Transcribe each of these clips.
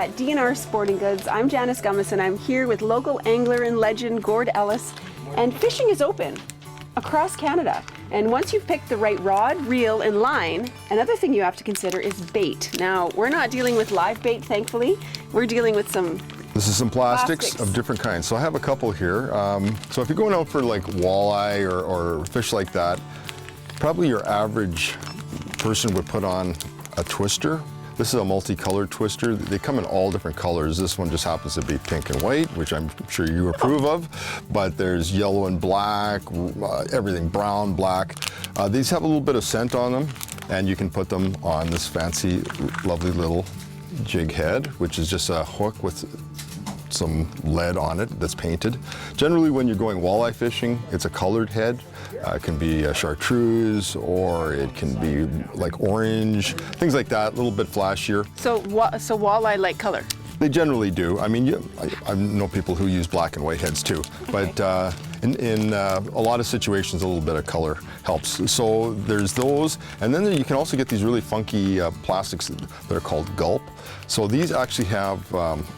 at DNR Sporting Goods. I'm Janice Gummis, and I'm here with local angler and legend Gord Ellis. And fishing is open across Canada. And once you've picked the right rod, reel, and line, another thing you have to consider is bait. Now, we're not dealing with live bait, thankfully. We're dealing with some This is some plastics of different kinds. So I have a couple here. So if you're going out for like walleye or fish like that, probably your average person would put on a twister. This is a multicolored twister. They come in all different colors. This one just happens to be pink and white, which I'm sure you approve of. But there's yellow and black, everything, brown, black. These have a little bit of scent on them, and you can put them on this fancy, lovely little jig head, which is just a hook with some lead on it that's painted. Generally, when you're going walleye fishing, it's a colored head. It can be a chartreuse, or it can be like orange, things like that, a little bit flashier. So walleye like color? They generally do. I mean, I know people who use black and white heads too, okay. But in a lot of situations, a little bit of color helps. So there's those, and then you can also get these really funky plastics that are called gulp. So these actually have...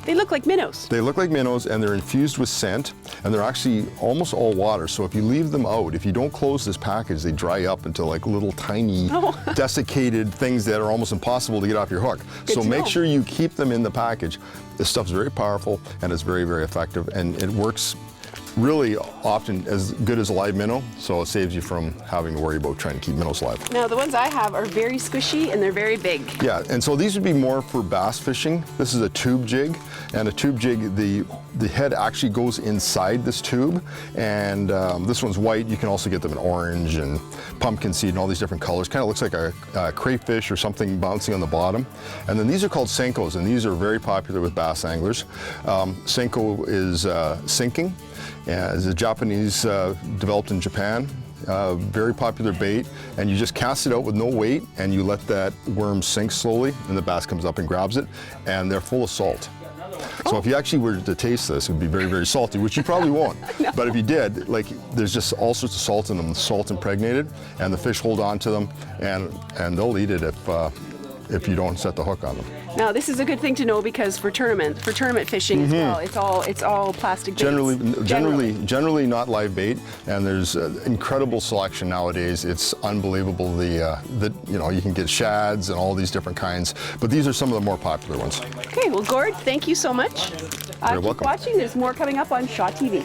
they look like minnows. They look like minnows, and they're infused with scent, and they're actually almost all water. So if you leave them out, if you don't close this package, they dry up into like little tiny desiccated things that are almost impossible to get off your hook. So make sure you keep them in the package. This stuff's very powerful, and it's very, very effective, and it works really often as good as a live minnow, so it saves you from having to worry about trying to keep minnows alive. Now, the ones I have are very squishy and they're very big. Yeah, and so these would be more for bass fishing. This is a tube jig, and a tube jig, the head actually goes inside this tube, and this one's white. You can also get them in orange and pumpkin seed and all these different colors. Kind of looks like a crayfish or something bouncing on the bottom. And then these are called Senkos, and these are very popular with bass anglers. Senko is sinking. It's a Japanese, developed in Japan, very popular bait, and you just cast it out with no weight, and you let that worm sink slowly, and the bass comes up and grabs it, and they're full of salt. So if you actually were to taste this, it would be very, very salty, which you probably won't. No. But if you did, like, there's just all sorts of salt in them, salt impregnated, and the fish hold on to them, and they'll eat it if you don't set the hook on them. Now, this is a good thing to know, because for tournament fishing as well, it's all plastic baits. Generally not live bait, and there's incredible selection nowadays. It's unbelievable. You can get shads and all these different kinds, but these are some of the more popular ones. Okay, well, Gord, thank you so much. You're welcome. Keep watching. There's more coming up on Shaw TV.